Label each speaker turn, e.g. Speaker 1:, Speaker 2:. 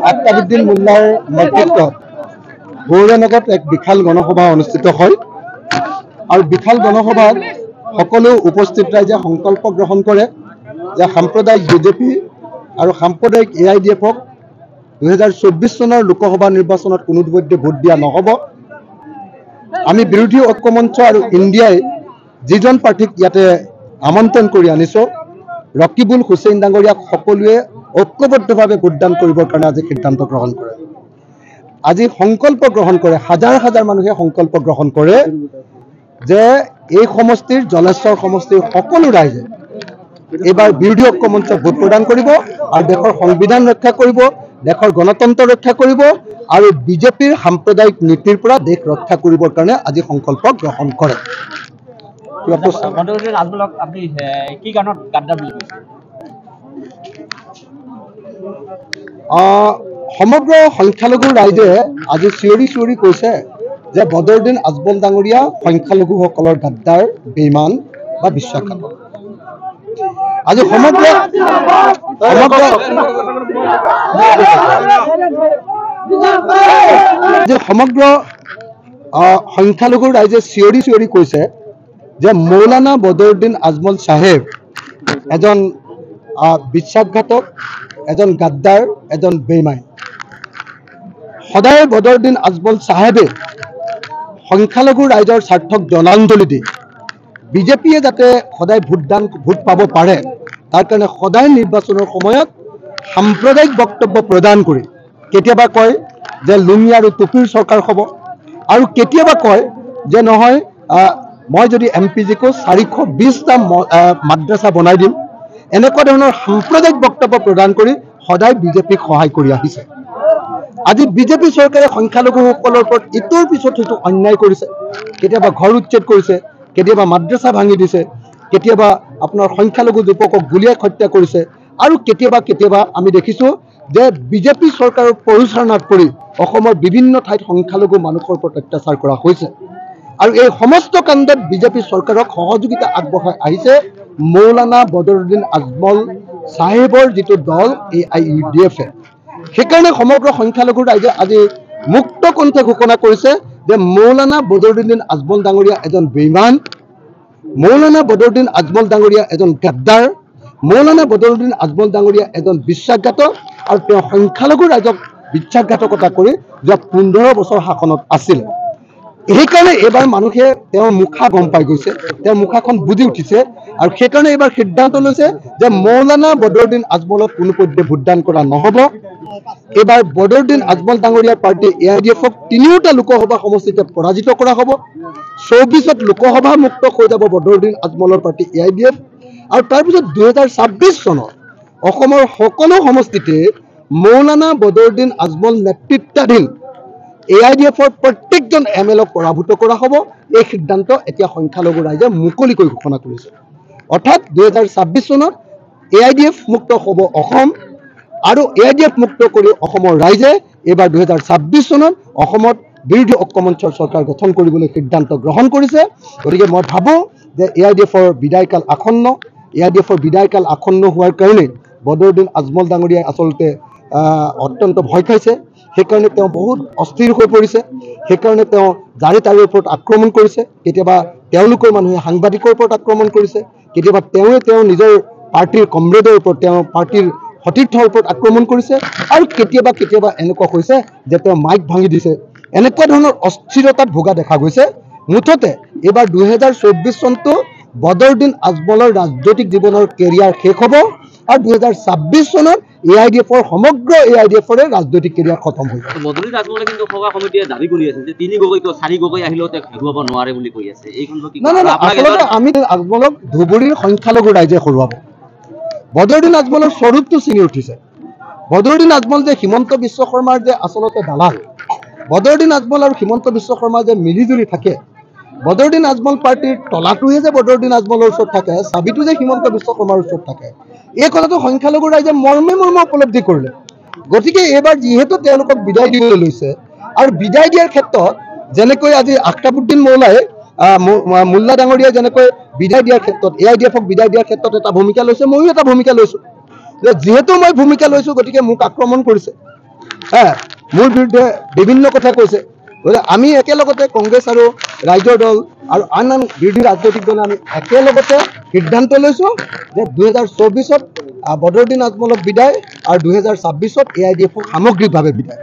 Speaker 1: আক্তাবুদ্দিন মোল্লাৰ নেতৃত্বত গৌৰনগৰত এক বিশাল গণসভা অনুষ্ঠিত হয় আৰু বিশাল গণসভাত সকলো উপস্থিত ৰাইজে সংকল্প গ্ৰহণ কৰে যে সাম্প্ৰদায়িক বিজেপি আৰু সাম্প্ৰদায়িক AIDF-ক 2024 চনৰ লোকসভা নিৰ্বাচনত কোনোপধ্যে ভোট দিয়া নহ'ব। আমি বিৰোধী ঐক্যমঞ্চ আৰু ইণ্ডিয়াই যিজন প্ৰাৰ্থীক ইয়াতে আমন্ত্ৰণ কৰি আনিছোঁ ৰকিবুল হুছেইন ডাঙৰীয়াক সকলোৱে ঐক্যবদ্ধভাৱে ভোটদান কৰিবৰ কাৰণে আজি সিদ্ধান্ত গ্ৰহণ কৰে। আজি সংকল্প গ্ৰহণ কৰে, হাজাৰ হাজাৰ মানুহে সংকল্প গ্ৰহণ কৰে যে এই সমষ্টিৰ জলেশ্বৰ সমষ্টিৰ সকলো ৰাইজে এইবাৰ বিৰোধী ঐক্যমঞ্চক ভোট প্ৰদান কৰিব আৰু দেশৰ সংবিধান ৰক্ষা কৰিব, দেশৰ গণতন্ত্ৰ ৰক্ষা কৰিব আৰু বিজেপিৰ সাম্প্ৰদায়িক নীতিৰ পৰা দেশ ৰক্ষা কৰিবৰ কাৰণে আজি সংকল্প গ্ৰহণ কৰে। সমগ্ৰ সংখ্যালঘু ৰাইজে আজি চিঞৰি চিঞৰি কৈছে যে বদৰুদ্দিন আজমল ডাঙৰীয়া সংখ্যালঘুসকলৰ গাদ্দাৰ, বেইমান বা বিশ্বাসঘাতক। আজি সমগ্ৰ সংখ্যালঘু ৰাইজে চিঞৰি চিঞৰি কৈছে যে মৌলানা বদৰুদ্দিন আজমল চাহেব এজন বিশ্বাসঘাতক, এজন গাদ্দাৰ, এজন বেইমান। সদায় বদৰুদ্দিন আজমল চাহেবে সংখ্যালঘু ৰাইজৰ স্বাৰ্থক জলাঞ্জলি দি বিজেপিয়ে যাতে সদায় ভোট পাব পাৰে তাৰ কাৰণে সদায় নিৰ্বাচনৰ সময়ত সাম্প্ৰদায়িক বক্তব্য প্ৰদান কৰি কেতিয়াবা কয় যে লুঙি আৰু টুপিৰ চৰকাৰ হ'ব আৰু কেতিয়াবা কয় যে নহয় মই যদি MPG-কো 420টা মাদ্ৰাছা বনাই দিম। এনেকুৱা ধৰণৰ সাম্প্ৰদায়িক বক্তব্য প্ৰদান কৰি সদায় বিজেপিক সহায় কৰি আহিছে। আজি বিজেপি চৰকাৰে সংখ্যালঘুসকলৰ ওপৰত ইটোৰ পিছত সিটো অন্যায় কৰিছে। কেতিয়াবা ঘৰ উচ্ছেদ কৰিছে, কেতিয়াবা মাদ্ৰাছা ভাঙি দিছে, কেতিয়াবা আপোনাৰ সংখ্যালঘু যুৱকক গুলীয়াই হত্যা কৰিছে আৰু কেতিয়াবা আমি দেখিছোঁ যে বিজেপি চৰকাৰৰ পৰিচালনাত পৰি অসমৰ বিভিন্ন ঠাইত সংখ্যালঘু মানুহৰ ওপৰত অত্যাচাৰ কৰা হৈছে আৰু এই সমস্ত কাণ্ডত বিজেপি চৰকাৰক সহযোগিতা আগবঢ়াই আহিছে মৌলানা বদৰুদ্দিন আজমল চাহেবৰ যিটো দল AIUDF-এ। সেইকাৰণে সমগ্ৰ সংখ্যালঘু ৰাইজে আজি মুক্ত কণ্ঠে ঘোষণা কৰিছে যে মৌলানা বদৰুদ্দিন আজমল ডাঙৰীয়া এজন বেইমান, মৌলানা বদৰুদ্দিন আজমল ডাঙৰীয়া এজন গাদ্দাৰ, মৌলানা বদৰুদ্দিন আজমল ডাঙৰীয়া এজন বিশ্বাসঘাতক আৰু তেওঁ সংখ্যালঘু ৰাইজক বিশ্বাসঘাতকতা কৰি যোৱা 15 বছৰ শাসনত আছিল। সেইকাৰণে এইবাৰ মানুহে তেওঁৰ মুখা গম পাই গৈছে, তেওঁৰ মুখাখন বুজি উঠিছে আৰু সেইকাৰণে এইবাৰ সিদ্ধান্ত লৈছে যে মৌলানা বদৰুদ্দিন আজমলক কোনোপধ্যে ভোটদান কৰা নহ'ব। এইবাৰ বদৰুদ্দিন আজমল ডাঙৰীয়াৰ পাৰ্টি AIDF-ক 3টা লোকসভা সমষ্টিতে পৰাজিত কৰা হ'ব। 24ত লোকসভা মুক্ত হৈ যাব বদৰুদ্দিন আজমলৰ পাৰ্টি AIDF আৰু তাৰপিছত 2026 চনত অসমৰ সকলো সমষ্টিতে মৌলানা বদৰুদ্দিন আজমল নেতৃত্বাধীন AIDF-ৰ প্ৰত্যেকজন MLA-ক পৰাভূত কৰা হ'ব। এই সিদ্ধান্ত এতিয়া সংখ্যালঘু ৰাইজে মুকলিকৈ ঘোষণা কৰিছে। অৰ্থাৎ 2026 চনত AIDF মুক্ত হ'ব অসম আৰু AIDF মুক্ত কৰি অসমৰ ৰাইজে এইবাৰ 2026 চনত অসমত বিৰোধী ঐক্যমঞ্চৰ চৰকাৰ গঠন কৰিবলৈ সিদ্ধান্ত গ্ৰহণ কৰিছে। গতিকে মই ভাবোঁ যে AIDF-ৰ বিদায়কাল আসন্ন, AIDF-ৰ বিদায়কাল আসন্ন হোৱাৰ কাৰণে বদৰুদ্দিন আজমল ডাঙৰীয়াই আচলতে অত্যন্ত ভয় খাইছে। সেইকাৰণে তেওঁ বহুত অস্থিৰ হৈ পৰিছে। সেইকাৰণে তেওঁ জাৰি তাৰিৰ ওপৰত আক্ৰমণ কৰিছে। কেতিয়াবা তেওঁলোকৰ মানুহে সাংবাদিকৰ ওপৰত আক্ৰমণ কৰিছে, কেতিয়াবা তেওঁ নিজৰ পাৰ্টিৰ কমৰেডৰ ওপৰত, তেওঁ পাৰ্টিৰ সতীৰ্থৰ ওপৰত আক্ৰমণ কৰিছে আৰু কেতিয়াবা এনেকুৱা হৈছে যে তেওঁ মাইক ভাঙি দিছে। এনেকুৱা ধৰণৰ অস্থিৰতাত ভোগা দেখা গৈছে। মুঠতে এইবাৰ 2024 চনটো বদৰুদ্দিন আজমলৰ ৰাজনৈতিক জীৱনৰ কেৰিয়াৰ শেষ হ'ব আৰু 2026 চনত AIDF-ৰ সমগ্ৰ AIDF-ৰে ৰাজনৈতিক কেৰিয়াৰ খতম হৈ যাব।
Speaker 2: বদৰুদ্দিন আজমলে কিন্তু সভা সমিতিয়ে দাবী কৰি আছে যে 3 গগৈ 4 গগৈ আহিলেও তেওঁক হেৰুৱাব নোৱাৰে বুলি কৈ আছে। এইখনটো কি?
Speaker 1: আচলতে আমি আজমলক ধুবুৰীৰ সংখ্যালঘু ৰাইজে হৰুৱাব। বদৰুদ্দিন আজমলৰ স্বৰূপটো ছিঙি উঠিছে। বদৰুদ্দিন আজমল যে হিমন্ত বিশ্ব শৰ্মাৰ যে আচলতে দালাল, বদৰুদ্দিন আজমল আৰু হিমন্ত বিশ্ব শৰ্মা যে মিলিজুলি থাকে, বদৰুদ্দিন আজমল পাৰ্টিৰ তলাটোহে যে বদৰুদ্দিন আজমলৰ ওচৰত থাকে, চাবিটো যে হিমন্ত বিশ্ব শৰ্মাৰ ওচৰত থাকে, এই কথাটো সংখ্যালঘু ৰাইজে মৰ্মে উপলব্ধি কৰিলে। গতিকে এইবাৰ যিহেতু তেওঁলোকক বিদায় দিবলৈ লৈছে আৰু বিদায় দিয়াৰ ক্ষেত্ৰত যেনেকৈ আজি আক্তাবুদ্দিন মোল্লা ডাঙৰীয়াই যেনেকৈ বিদায় দিয়াৰ ক্ষেত্ৰত AIDF-ক বিদায় দিয়াৰ ক্ষেত্ৰত এটা ভূমিকা লৈছে, ময়ো এটা ভূমিকা লৈছোঁ। যে যিহেতু মই ভূমিকা লৈছোঁ গতিকে মোক আক্ৰমণ কৰিছে, মোৰ বিৰুদ্ধে বিভিন্ন কথা কৈছে। গতিকে আমি একেলগতে কংগ্ৰেছ আৰু ৰাইজৰ দল আৰু আন আন বিৰোধী ৰাজনৈতিক দলে আমি একেলগতে সিদ্ধান্ত লৈছোঁ যে 2024-ত বদৰুদ্দিন আজমলক বিদায় আৰু 2026-ত AIDF সামগ্ৰিকভাৱে বিদায়।